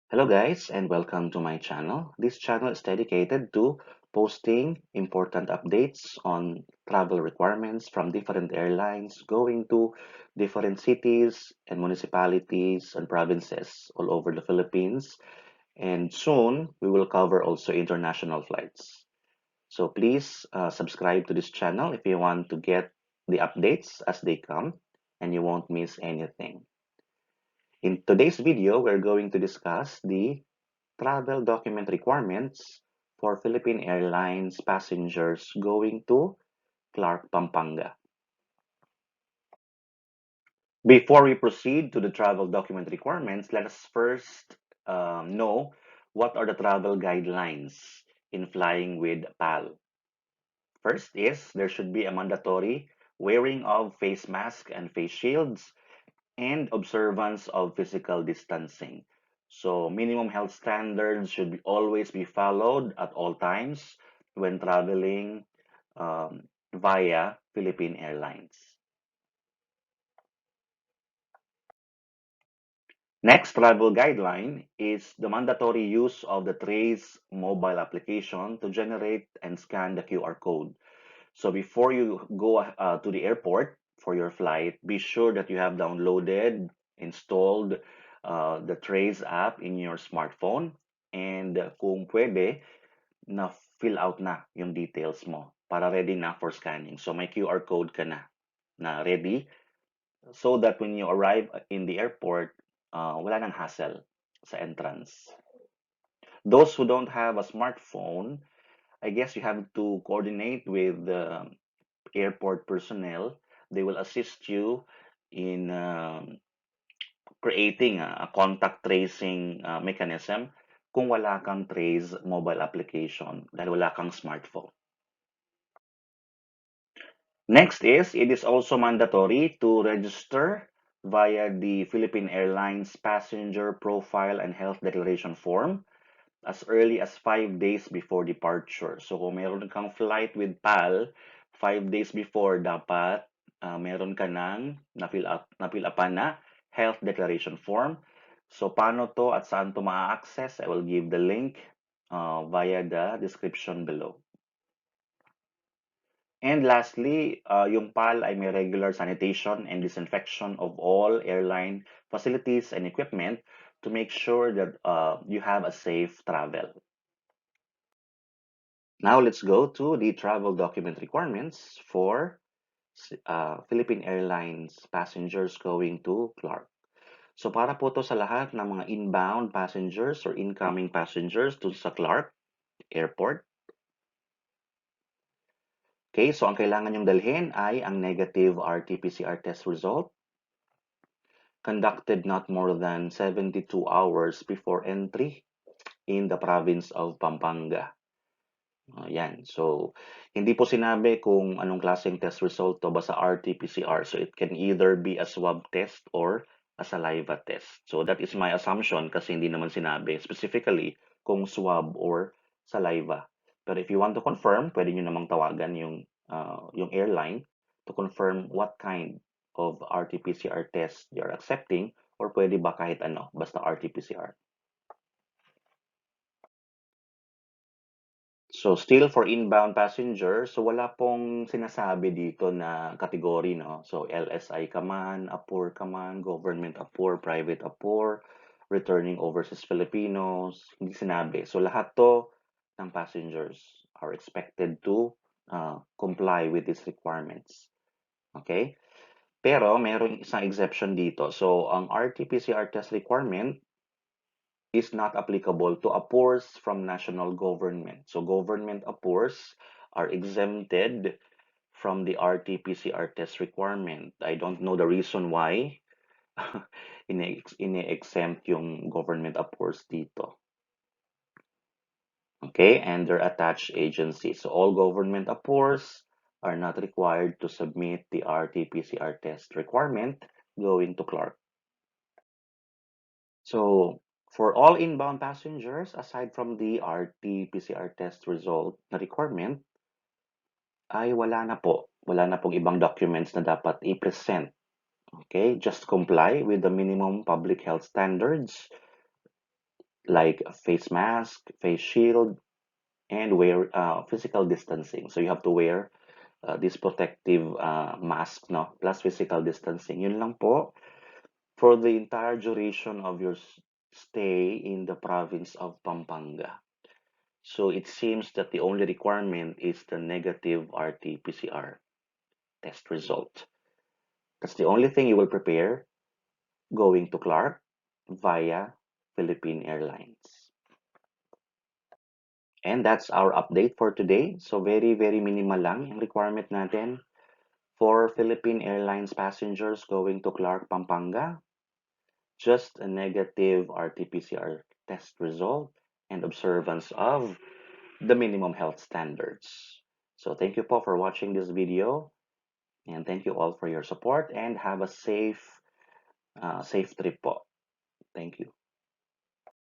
Hello guys and welcome to my channel. This channel is dedicated to posting important updates on travel requirements from different airlines going to different cities and municipalities and provinces all over the Philippines. And soon we will cover also international flights. So please subscribe to this channel if you want to get the updates as they come and you won't miss anything. In today's video, we're going to discuss the travel document requirements for Philippine Airlines passengers going to Clark, Pampanga. Before we proceed to the travel document requirements, let us first know what are the travel guidelines in flying with PAL. First is there should be a mandatory wearing of face mask and face shields and observance of physical distancing. So minimum health standards should always be followed at all times when traveling via Philippine Airlines. Next travel guideline is the mandatory use of the Trace mobile application to generate and scan the QR code. So before you go to the airport for your flight, be sure that you have downloaded, installed the Trace app in your smartphone and kung pwede, na fill out na yung details mo para ready na for scanning. So may QR code ka na ready so that when you arrive in the airport, wala nang hassle sa entrance. Those who don't have a smartphone, I guess you have to coordinate with the airport personnel. They will assist you in creating a contact tracing mechanism kung wala kang Trace mobile application dahil wala kang smartphone. Next is, it is also mandatory to register via the Philippine Airlines passenger profile and health declaration form as early as 5 days before departure. So kung meron kang flight with PAL, 5 days before dapat meron ka nang na-fill upan na health declaration form. So paano to at saan to ma-access? I will give the link via the description below. And lastly, yung PAL ay may regular sanitation and disinfection of all airline facilities and equipment to make sure that you have a safe travel. Now let's go to the travel document requirements for Philippine Airlines passengers going to Clark. So para po to sa lahat ng mga inbound passengers or incoming passengers to sa Clark Airport. Okay, so ang kailangan nyong dalhin ay ang negative RT-PCR test result conducted not more than 72 hours before entry in the province of Pampanga. Yan. So, hindi po sinabi kung anong klaseng test result to, basta RT-PCR. So, it can either be a swab test or a saliva test. So, that is my assumption kasi hindi naman sinabi specifically kung swab or saliva. Pero if you want to confirm, pwede nyo namang tawagan yung airline to confirm what kind of RT-PCR test you're accepting or pwede ba kahit ano, basta RT-PCR. So still for inbound passengers, so wala pong sinasabi dito na category, no? So LSI ka man, APOR ka man, government APOR, private APOR, returning overseas Filipinos, hindi sinabi. So lahat to ng passengers are expected to comply with these requirements. Okay? Pero mayroong isang exception dito. So ang RT-PCR test requirement is not applicable to APORs from national government. So government APORs are exempted from the RT-PCR test requirement. I don't know the reason why ini-exempt yung government APORs dito. Okay, and their attached agencies. So all government APORs are not required to submit the RT-PCR test requirement going to Clark. So, for all inbound passengers, aside from the RT-PCR test result na requirement, ay wala na po. Wala na pong ibang documents na dapat i-present. Okay? Just comply with the minimum public health standards like a face mask, face shield, and wear physical distancing. So you have to wear this protective mask, no? Plus physical distancing. Yun lang po for the entire duration of your stay in the province of Pampanga. So it seems that the only requirement is the negative RT-PCR test result. That's the only thing you will prepare going to Clark via Philippine Airlines. And that's our update for today. So very, very minimal lang yung requirement natin for Philippine Airlines passengers going to Clark, Pampanga. Just a negative RT-PCR test result and observance of the minimum health standards. So thank you po for watching this video and thank you all for your support and have a safe trip po. Thank you.